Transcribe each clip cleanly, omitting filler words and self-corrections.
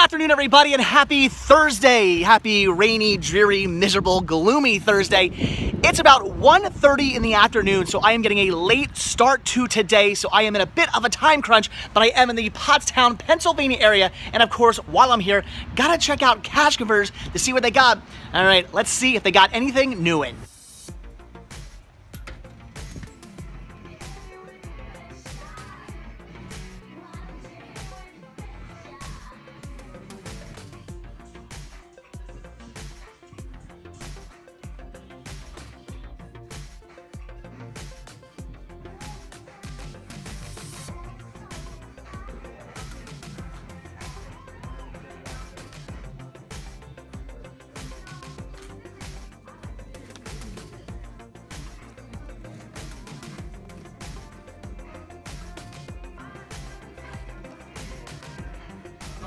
afternoon, everybody, and happy Thursday. Happy rainy, dreary, miserable, gloomy Thursday. It's about 1:30 in the afternoon, so I am getting a late start to today, so I am in a bit of a time crunch, but I am in the Pottstown, Pennsylvania area, and of course, while I'm here, gotta check out Cash Converters to see what they got. All right, let's see if they got anything new in.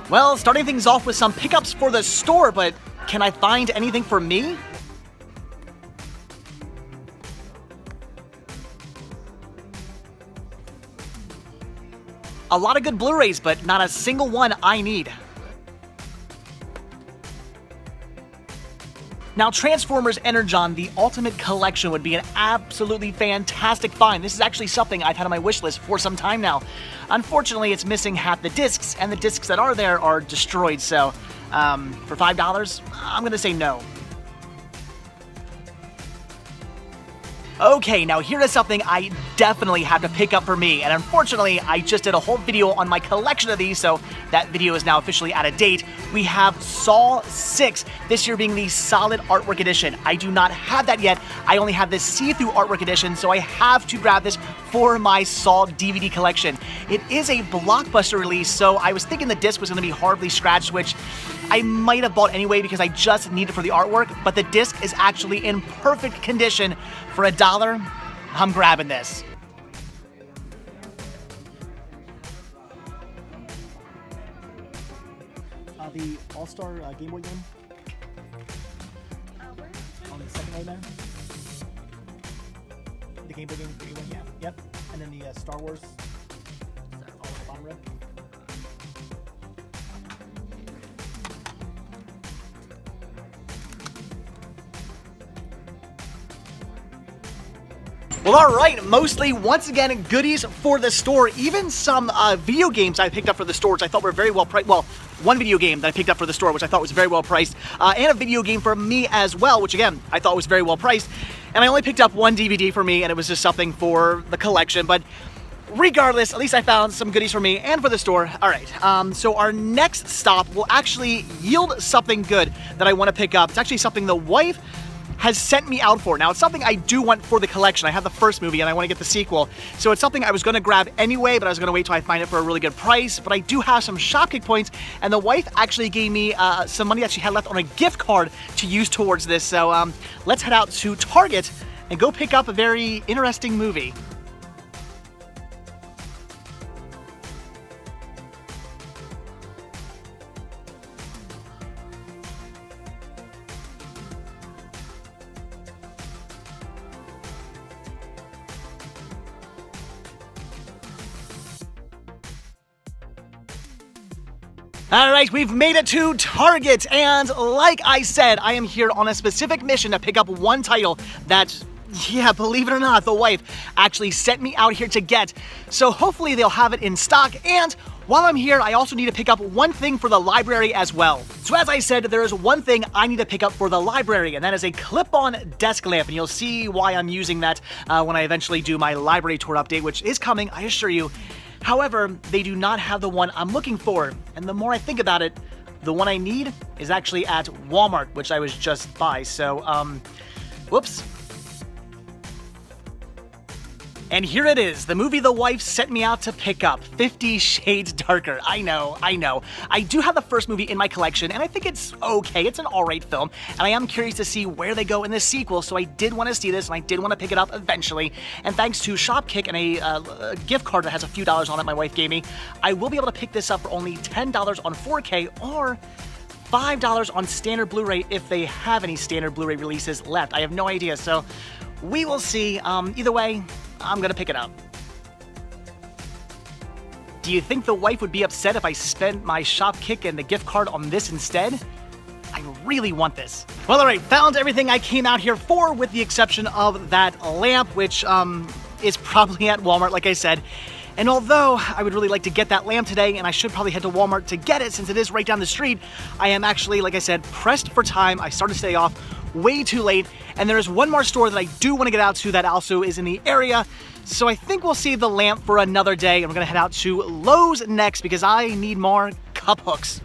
Well, starting things off with some pickups for the store, but can I find anything for me? A lot of good Blu-rays, but not a single one I need. Now, Transformers Energon, the Ultimate Collection, would be an absolutely fantastic find. This is actually something I've had on my wish list for some time now. Unfortunately, it's missing half the discs, and the discs that are there are destroyed, so for $5, I'm gonna say no. Okay, now here is something I definitely have to pick up for me, and unfortunately, I just did a whole video on my collection of these, so that video is now officially out of date. We have Saw 6, this year being the solid artwork edition. I do not have that yet. I only have this see-through artwork edition, so I have to grab this for my Saw DVD collection. It is a Blockbuster release, so I was thinking the disc was going to be horribly scratched, which I might have bought anyway because I just need it for the artwork, but the disc is actually in perfect condition. For $1, I'm grabbing this. The All-Star Game Boy game? On the second row there? The Game Boy game, yeah, yep. And then the Star Wars, all on the bottom row. Well, alright, mostly, once again, goodies for the store. Even some video games I picked up for the store, which I thought were very well priced. Well, one video game that I picked up for the store, which I thought was very well priced, and a video game for me as well, which again, I thought was very well priced. And I only picked up one DVD for me, and it was just something for the collection, but regardless, at least I found some goodies for me and for the store. Alright, so our next stop will actually yield something good that I want to pick up. It's actually something the wife has sent me out for. Now, it's something I do want for the collection. I have the first movie and I want to get the sequel. So it's something I was going to grab anyway, but I was going to wait till I find it for a really good price. But I do have some Shopkick points, and the wife actually gave me some money that she had left on a gift card to use towards this. So let's head out to Target and go pick up a very interesting movie. Alright, we've made it to Target, and like I said, I am here on a specific mission to pick up one title that, yeah, believe it or not, the wife actually sent me out here to get. So hopefully they'll have it in stock, and while I'm here, I also need to pick up one thing for the library as well. So as I said, there is one thing I need to pick up for the library, and that is a clip-on desk lamp, and you'll see why I'm using that when I eventually do my library tour update, which is coming, I assure you. However, they do not have the one I'm looking for, and the more I think about it, the one I need is actually at Walmart, which I was just by, so, whoops. And here it is, the movie the wife sent me out to pick up, 50 Shades Darker. I know. I do have the first movie in my collection, and I think it's okay. It's an alright film, and I am curious to see where they go in this sequel, so I did want to see this, and I did want to pick it up eventually. And thanks to Shopkick and a gift card that has a few dollars on it my wife gave me, I will be able to pick this up for only $10 on 4K, or $5 on standard Blu-ray if they have any standard Blu-ray releases left. I have no idea, so we will see. Either way, I'm gonna pick it up. Do you think the wife would be upset if I spent my shop kick and the gift card on this instead? I really want this. Well, alright, found everything I came out here for, with the exception of that lamp, which is probably at Walmart, like I said. And although I would really like to get that lamp today, and I should probably head to Walmart to get it since it is right down the street, I am actually, like I said, pressed for time. I started to stay off way too late, and there is one more store that I do want to get out to that also is in the area. So I think we'll save the lamp for another day, and we're gonna head out to Lowe's next because I need more cup hooks.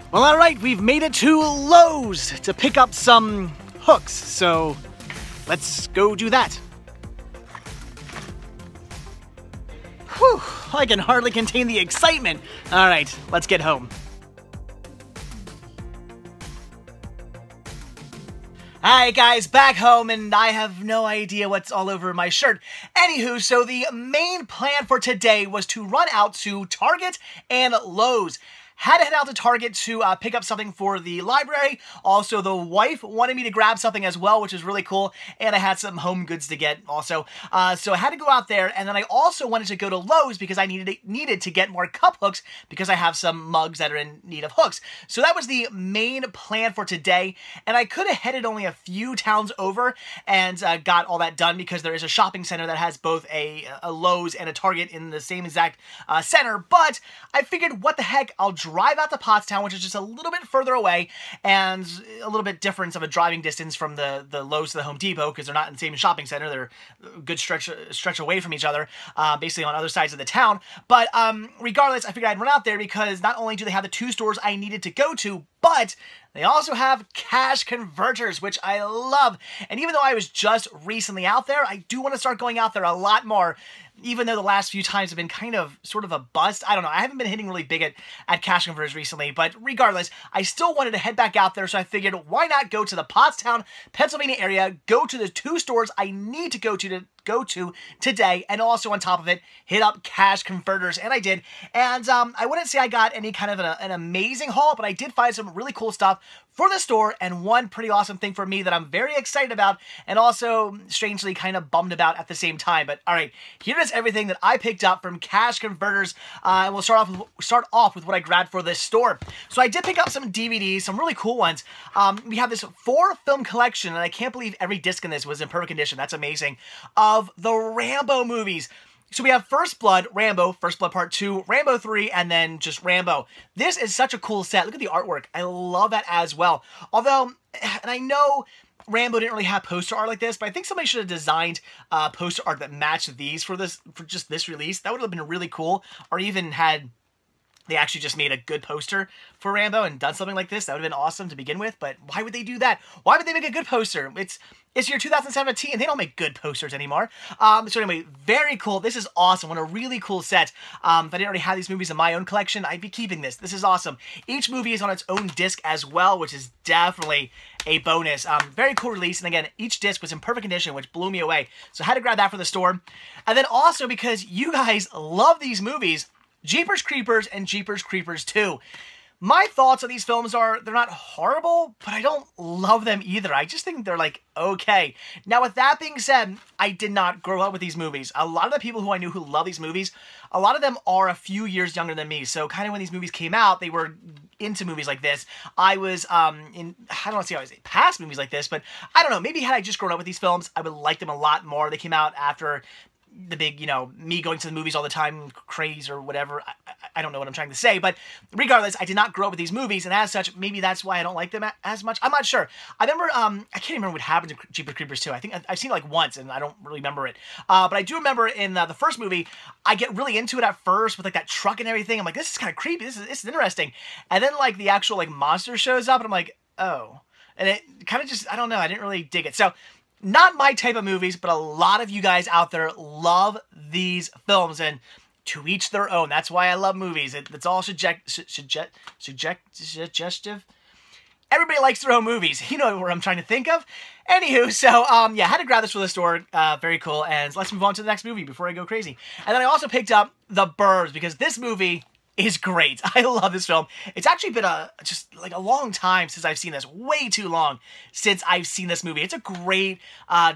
Well, alright, we've made it to Lowe's to pick up some hooks, so let's go do that. Whew, I can hardly contain the excitement. Alright, let's get home. Alright guys, back home, and I have no idea what's all over my shirt. Anywho, so the main plan for today was to run out to Target and Lowe's. Had to head out to Target to pick up something for the library. Also, the wife wanted me to grab something as well, which is really cool. And I had some home goods to get also. So I had to go out there. And then I also wanted to go to Lowe's because I needed to get more cup hooks because I have some mugs that are in need of hooks. So that was the main plan for today. And I could have headed only a few towns over and got all that done because there is a shopping center that has both a Lowe's and a Target in the same exact center. But I figured, what the heck, I'll drive out to Pottstown, which is just a little bit further away and a little bit different of a driving distance from the Lowe's to the Home Depot because they're not in the same shopping center. They're a good stretch away from each other, basically on other sides of the town. But regardless, I figured I'd run out there because not only do they have the two stores I needed to go to, but they also have cash converters, which I love. And even though I was just recently out there, I do want to start going out there a lot more, even though the last few times have been kind of sort of a bust. I don't know. I haven't been hitting really big at cash converters recently, but regardless, I still wanted to head back out there, so I figured, why not go to the Pottstown, Pennsylvania area, go to the two stores I need to go to today, and also on top of it, hit up cash converters, and I did. And I wouldn't say I got any kind of an amazing haul, but I did find some really cool stuff for the store, and one pretty awesome thing for me that I'm very excited about, and also strangely kind of bummed about at the same time. But alright, here is everything that I picked up from cash converters, and we'll start off with what I grabbed for this store. So I did pick up some DVDs, some really cool ones. We have this 4-film collection, and I can't believe every disc in this was in perfect condition. That's amazing. Of the Rambo movies. So we have First Blood, Rambo, First Blood Part 2, Rambo 3, and then just Rambo. This is such a cool set. Look at the artwork. I love that as well. Although, and I know Rambo didn't really have poster art like this, but I think somebody should have designed poster art that matched these for just this release. That would have been really cool. Or even had they actually just made a good poster for Rambo and done something like this. That would have been awesome to begin with, but why would they do that? Why would they make a good poster? It's year 2017, and they don't make good posters anymore. So anyway, very cool. This is awesome. What a really cool set. If I didn't already have these movies in my own collection, I'd be keeping this. This is awesome. Each movie is on its own disc as well, which is definitely a bonus. Very cool release, and again, each disc was in perfect condition, which blew me away. So I had to grab that for the store. And then also, because you guys love these movies, Jeepers Creepers and Jeepers Creepers 2. My thoughts on these films are, they're not horrible, but I don't love them either. I just think they're like, okay. Now with that being said, I did not grow up with these movies. A lot of the people who I knew who love these movies, a lot of them are a few years younger than me. So kind of when these movies came out, they were into movies like this. I was I don't want to say I was past movies like this, but I don't know. Maybe had I just grown up with these films, I would like them a lot more. They came out after the big, me going to the movies all the time craze or whatever. I don't know what I'm trying to say, but regardless, I did not grow up with these movies, and as such, maybe that's why I don't like them as much. I'm not sure. I remember, I can't remember what happened to Jeepers Creepers 2. I think I've seen it like once, and I don't really remember it. But I do remember in the first movie, I get really into it at first with like that truck and everything. I'm like, this is kind of creepy. This is interesting. And then like the actual like monster shows up, and I'm like, oh. And it kind of just, I don't know, I didn't really dig it. So, not my type of movies, but a lot of you guys out there love these films, and to each their own. That's why I love movies. It's all suggestive. everybody likes their own movies. You know what I'm trying to think of. Anywho, so, yeah, I had to grab this for the store. Very cool. And let's move on to the next movie before I go crazy. And then I also picked up The Burbs, because this movie is great. I love this film. It's actually been just like a long time since I've seen this. Way too long since I've seen this movie. It's a great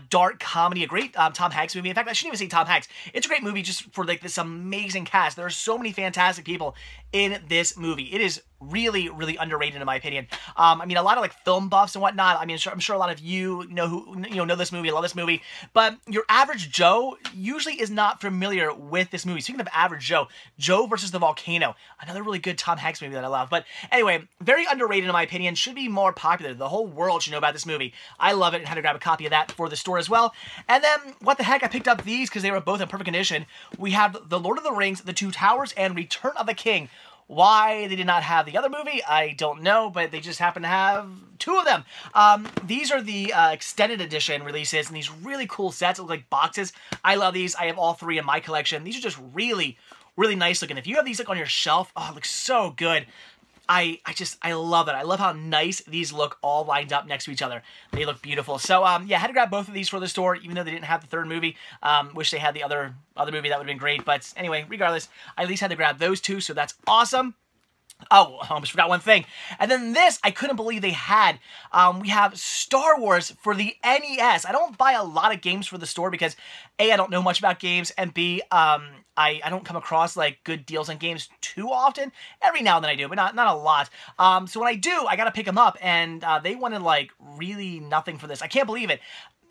dark comedy, a great Tom Hanks movie. In fact, I shouldn't even say Tom Hanks. It's a great movie just for like this amazing cast. There are so many fantastic people in this movie. It is really, really underrated in my opinion. I mean, a lot of like film buffs and whatnot. I mean, I'm sure a lot of you know this movie, love this movie, but your average Joe usually is not familiar with this movie. Speaking of average Joe, Joe versus the Volcano, another really good Tom Hanks movie that I love. But anyway, very underrated in my opinion. Should be more popular. The whole world should know about this movie. I love it and had to grab a copy of that for the store as well. And then, what the heck, I picked up these because they were both in perfect condition. We have The Lord of the Rings, The Two Towers, and Return of the King. Why they did not have the other movie, I don't know, but they just happen to have two of them. These are the extended edition releases, and these really cool sets look like boxes. I love these. I have all three in my collection. These are just really, really nice looking. If you have these like on your shelf, oh, it looks so good. I love it. I love how nice these look all lined up next to each other. They look beautiful. So, yeah, I had to grab both of these for the store, even though they didn't have the third movie. Wish they had the other movie. That would have been great. But anyway, regardless, I at least had to grab those two, so that's awesome. Oh, I almost forgot one thing. And then this, I couldn't believe they had. We have Star Wars for the NES. I don't buy a lot of games for the store because A, I don't know much about games, and B, I don't come across like good deals on games too often. Every now and then I do, but not a lot. So when I do, I gotta pick them up, and they wanted like really nothing for this. I can't believe it.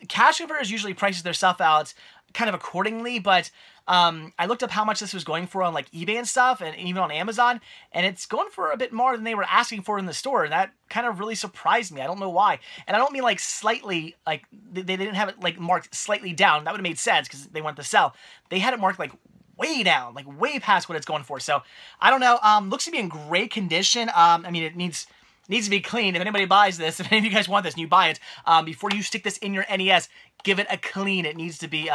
Cash converters usually prices their stuff out kind of accordingly, but I looked up how much this was going for on like eBay and stuff, and even on Amazon, and it's going for a bit more than they were asking for in the store, and that kind of really surprised me. I don't know why. And I don't mean like slightly, like they didn't have it like marked slightly down. That would have made sense because they wanted to sell. They had it marked like way down, like way past what it's going for. So I don't know. Looks to be in great condition. I mean, it needs to be cleaned. If anybody buys this, if any of you guys want this and you buy it, before you stick this in your NES, give it a clean. It needs to be,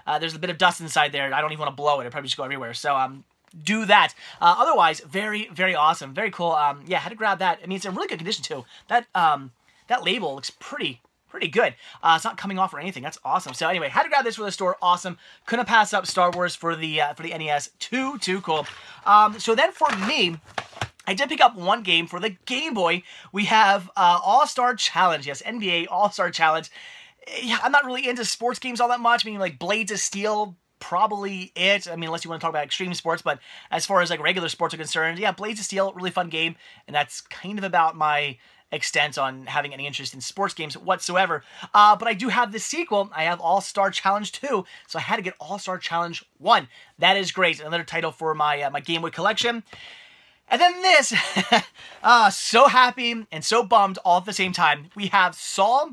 there's a bit of dust inside there. I don't even want to blow it. It'll probably just go everywhere. So, do that. Otherwise, very, very awesome. Very cool. Yeah, had to grab that. I mean, it's in really good condition, too. That label looks pretty good. It's not coming off or anything. That's awesome. So anyway, had to grab this for the store. Awesome. Couldn't pass up Star Wars for the NES. Too cool. So then for me, I did pick up one game for the Game Boy. We have All-Star Challenge. Yes, NBA All-Star Challenge. Yeah, I'm not really into sports games all that much. I mean, like Blades of Steel, probably it. I mean, unless you want to talk about extreme sports, but as far as like regular sports are concerned, yeah, Blades of Steel, really fun game, and that's kind of about my extent on having any interest in sports games whatsoever. But I do have the sequel. I have All-Star Challenge 2, so I had to get All-Star Challenge 1. That is great. Another title for my my Game Boy collection. And then this, so happy and so bummed all at the same time. We have Saw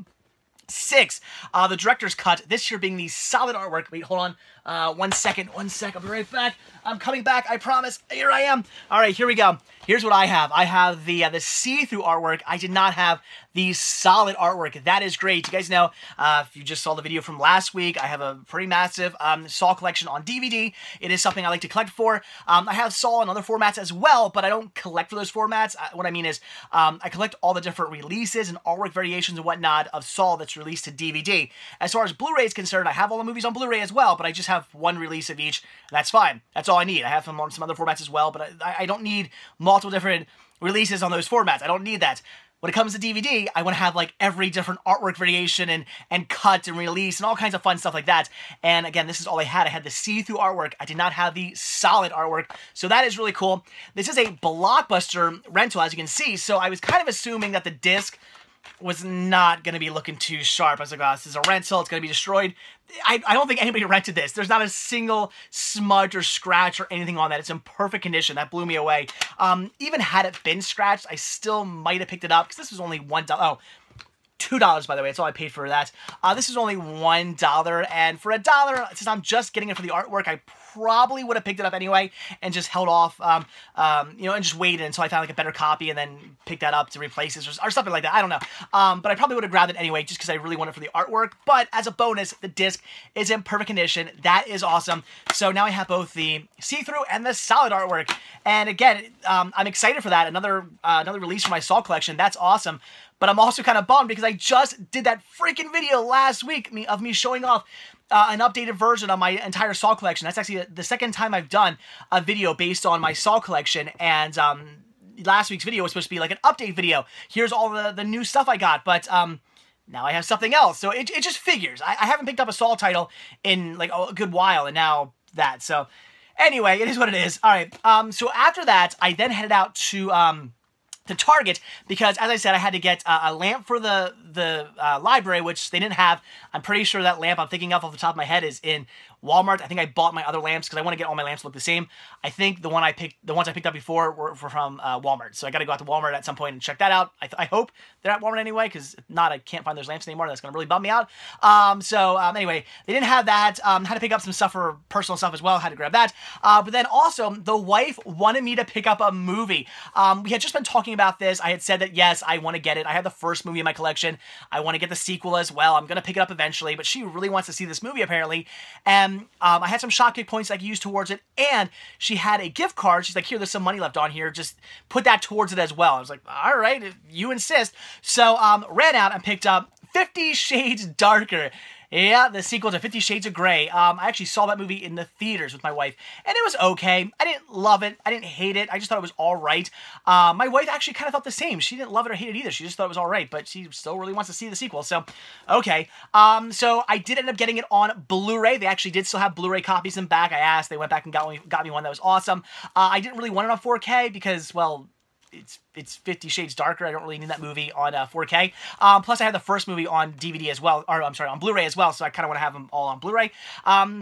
6, the director's cut, this here being the solid artwork. Wait, hold on, one second, I'll be right back. I'm coming back, I promise. Here I am. All right, here we go. Here's what I have. I have the see-through artwork. I did not have the solid artwork. That is great. You guys know, if you just saw the video from last week, I have a pretty massive Saw collection on DVD. It is something I like to collect for. I have Saw in other formats as well, but I don't collect for those formats. What I mean is, I collect all the different releases and artwork variations and whatnot of Saw that's released to DVD. As far as Blu-ray is concerned, I have all the movies on Blu-ray as well, but I just have one release of each, and that's fine. That's all I need. I have them on some other formats as well, but I don't need multiple different releases on those formats. I don't need that. When it comes to DVD, I want to have like every different artwork variation and cut and release and all kinds of fun stuff like that. And again, this is all I had. I had the see-through artwork. I did not have the solid artwork. So that is really cool. This is a Blockbuster rental, as you can see. So I was kind of assuming that the disc was not going to be looking too sharp. I was like, oh, this is a rental. It's going to be destroyed. I don't think anybody rented this. There's not a single smudge or scratch or anything on that. It's in perfect condition. That blew me away. Even had it been scratched, I still might have picked it up because this was only $1. Oh, $2, by the way. That's all I paid for that. This is only $1, and for $1, since I'm just getting it for the artwork, I probably would have picked it up anyway and just held off, you know, and just waited until I found like a better copy and then picked that up to replace it or something like that. I don't know. But I probably would have grabbed it anyway just because I really want it for the artwork. But as a bonus, the disc is in perfect condition. That is awesome. So now I have both the see-through and the solid artwork. And again, I'm excited for that. Another release for my Saw collection. That's awesome. But I'm also kind of bummed because I just did that freaking video last week of me showing off an updated version of my entire Saw collection. That's actually the second time I've done a video based on my Saw collection. And last week's video was supposed to be like an update video. Here's all the new stuff I got. But now I have something else. So it just figures. I haven't picked up a Saw title in like a good while. And now that. So anyway, it is what it is. All right. So after that, I then headed out to Target because, as I said, I had to get a lamp for the library, which they didn't have. I'm pretty sure that lamp I'm thinking of off the top of my head is in Walmart. I think I bought my other lamps because I want to get all my lamps to look the same. I think the ones I picked up before were from Walmart, so I got to go out to Walmart at some point and check that out. I hope they're at Walmart anyway, because if not, I can't find those lamps anymore. That's going to really bum me out. Anyway, they didn't have that. Had to pick up some stuff for personal stuff as well. Had to grab that. But then also, the wife wanted me to pick up a movie. We had just been talking about this. I had said that, yes, I want to get it. I had the first movie in my collection. I want to get the sequel as well. I'm going to pick it up eventually, but she really wants to see this movie, apparently. And I had some Shopkick points I could use towards it, and she had a gift card. She's like, here, there's some money left on here. Just put that towards it as well. I was like, all right, if you insist. So ran out and picked up 50 Shades Darker. Yeah, the sequel to 50 Shades of Grey. I actually saw that movie in the theaters with my wife, and it was okay. I didn't love it. I didn't hate it. I just thought it was all right. My wife actually kind of thought the same. She didn't love it or hate it either. She just thought it was all right, but she still really wants to see the sequel, so okay. So I did end up getting it on Blu-ray. They actually did still have Blu-ray copies in back. I asked. They went back and got me one that was awesome. I didn't really want it on 4K because, well, it's 50 Shades Darker. I don't really need that movie on 4K. Plus, I had the first movie on DVD as well, or I'm sorry, on Blu-ray as well, so I kind of want to have them all on Blu-ray.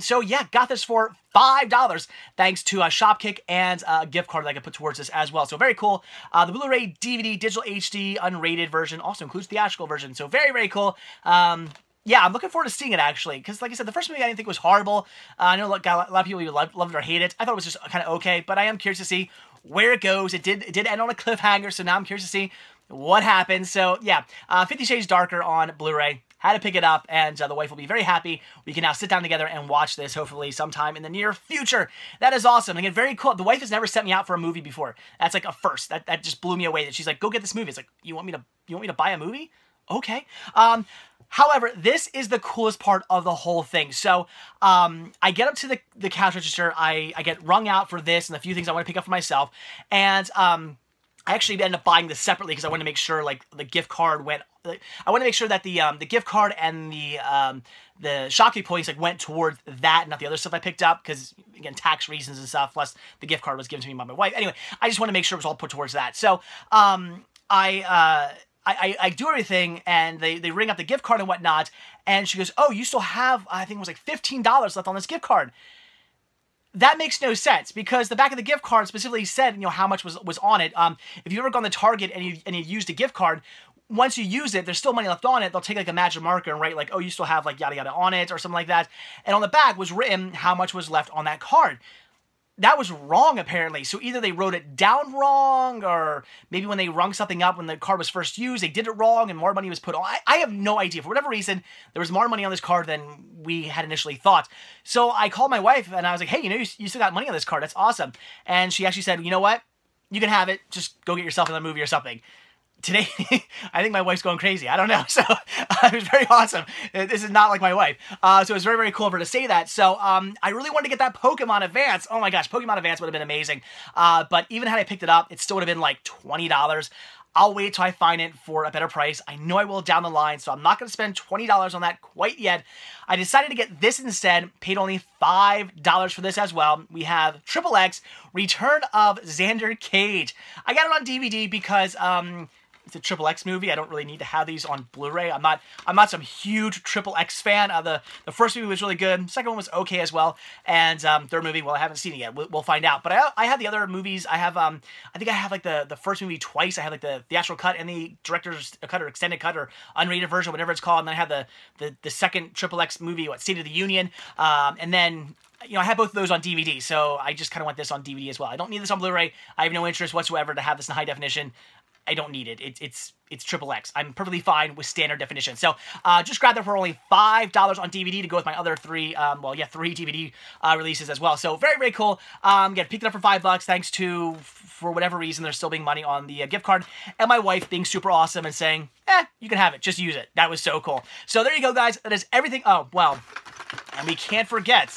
So yeah, got this for $5 thanks to a Shopkick and a gift card that I could put towards this as well. So very cool. The Blu-ray DVD digital HD unrated version also includes the theatrical version, so very, very cool. Yeah, I'm looking forward to seeing it, actually, because, like I said, the first movie I didn't think was horrible. I know a lot of people either loved it or hate it. I thought it was just kind of okay, but I am curious to see where it goes. It did end on a cliffhanger, so now I'm curious to see what happens. So, yeah, 50 Shades Darker on Blu-ray. Had to pick it up, and the wife will be very happy. We can now sit down together and watch this, hopefully, sometime in the near future. That is awesome. Again, very cool. The wife has never sent me out for a movie before. That's like a first. That just blew me away. That she's like, go get this movie. It's like, you want me to buy a movie? Okay. However, this is the coolest part of the whole thing. So, I get up to the cash register. I get rung out for this and a few things I want to pick up for myself. And, I actually ended up buying this separately because I wanted to make sure, like, the gift card went... I want to make sure that the gift card and the Shopkick points, like, went towards that and not the other stuff I picked up because, again, tax reasons and stuff, plus the gift card was given to me by my wife. Anyway, I just want to make sure it was all put towards that. So, I do everything, and they ring up the gift card and whatnot, and she goes, oh, you still have, I think it was like $15 left on this gift card. That makes no sense, because the back of the gift card specifically said, you know, how much was on it. If you've ever gone to Target and you've used a gift card, once you use it, there's still money left on it. They'll take like a magic marker and write like, oh, you still have like yada yada on it or something like that. And on the back was written how much was left on that card. That was wrong, apparently. So either they wrote it down wrong, or maybe when they rung something up when the card was first used, they did it wrong and more money was put on. I have no idea. For whatever reason, there was more money on this card than we had initially thought. So I called my wife and I was like, hey, you know, you still got money on this card. That's awesome. And she actually said, you know what? You can have it. Just go get yourself another movie or something. Today, I think my wife's going crazy. I don't know. So it was very awesome. This is not like my wife. So it was very, very cool of her to say that. So I really wanted to get that Pokemon Advance. Oh my gosh, Pokemon Advance would have been amazing. But even had I picked it up, it still would have been like $20. I'll wait till I find it for a better price. I know I will down the line, so I'm not going to spend $20 on that quite yet. I decided to get this instead, paid only $5 for this as well. We have XXX, Return of Xander Cage. I got it on DVD because, it's a XXX movie. I don't really need to have these on Blu-ray. I'm not some huge XXX fan. The first movie was really good. Second one was okay as well. And third movie, well, I haven't seen it yet. We'll find out. But I have the other movies. I have I think I have like the first movie twice. I have like the theatrical cut and the director's cut or extended cut or unrated version, whatever it's called. And then I have the second XXX movie, State of the Union. And then you know, I have both of those on DVD, so I just kind of want this on DVD as well. I don't need this on Blu-ray. I have no interest whatsoever to have this in high definition. I don't need it. It's XXX. I'm perfectly fine with standard definition. So just grab that for only $5 on DVD to go with my other three, three DVD releases as well. So very, very cool. Again, picked it up for $5 thanks to, for whatever reason, there's still being money on the gift card. And my wife being super awesome and saying, you can have it. Just use it. That was so cool. So there you go, guys. That is everything. Oh, well, and we can't forget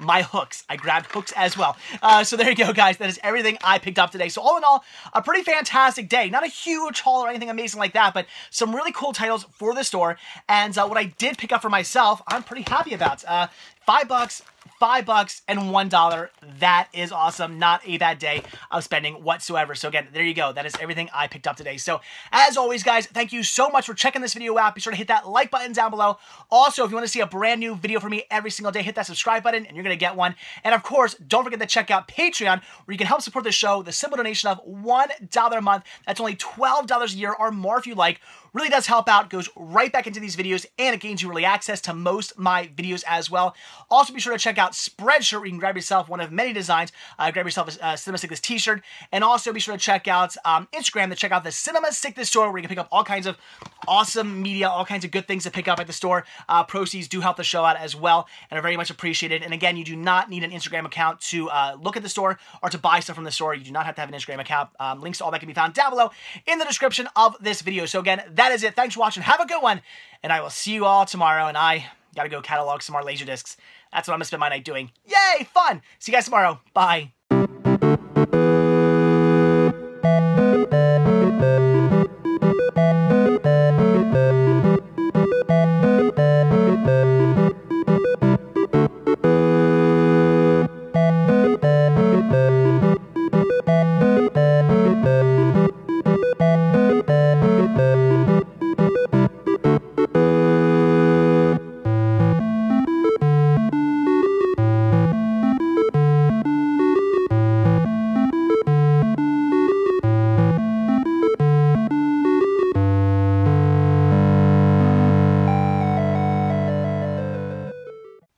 my hooks. I grabbed hooks as well. So there you go, guys. That is everything I picked up today. So all in all, a pretty fantastic day. Not a huge haul or anything amazing like that, but some really cool titles for the store. And what I did pick up for myself, I'm pretty happy about. $5, $5, and $1. That is awesome. Not a bad day of spending whatsoever. So again, there you go. That is everything I picked up today. So as always, guys, thank you so much for checking this video out. Be sure to hit that like button down below. Also, if you want to see a brand new video from me every single day, hit that subscribe button and you're going to get one. And of course, don't forget to check out Patreon, where you can help support the show. The simple donation of $1 a month. That's only $12 a year or more if you like. Really does help out, goes right back into these videos, and it gains you early access to most of my videos as well. Also, be sure to check out Spreadshirt, where you can grab yourself one of many designs. Grab yourself a Cinema Sickness t-shirt. And also be sure to check out Instagram to check out the Cinema Sickness store, where you can pick up all kinds of awesome media, all kinds of good things to pick up at the store. Proceeds do help the show out as well, and are very much appreciated. And again, you do not need an Instagram account to look at the store or to buy stuff from the store. You do not have to have an Instagram account. Links to all that can be found down below in the description of this video. So again, that is it. Thanks for watching. Have a good one, and I will see you all tomorrow. And I gotta go catalog some more Laserdiscs. That's what I'm gonna spend my night doing. Yay, fun! See you guys tomorrow. Bye.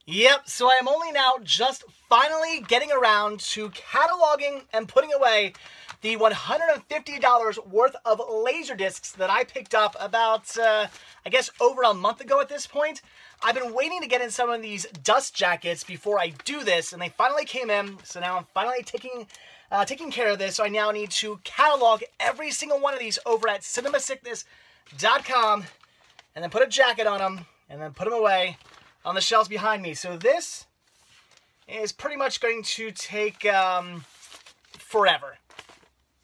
Yep, so I am only now just finally getting around to cataloging and putting away the $150 worth of Laserdiscs that I picked up about, I guess, over a month ago at this point. I've been waiting to get in some of these dust jackets before I do this, and they finally came in, so now I'm finally taking care of this. So I now need to catalog every single one of these over at cinemasickness.com, and then put a jacket on them, and then put them away on the shelves behind me. So this is pretty much going to take forever.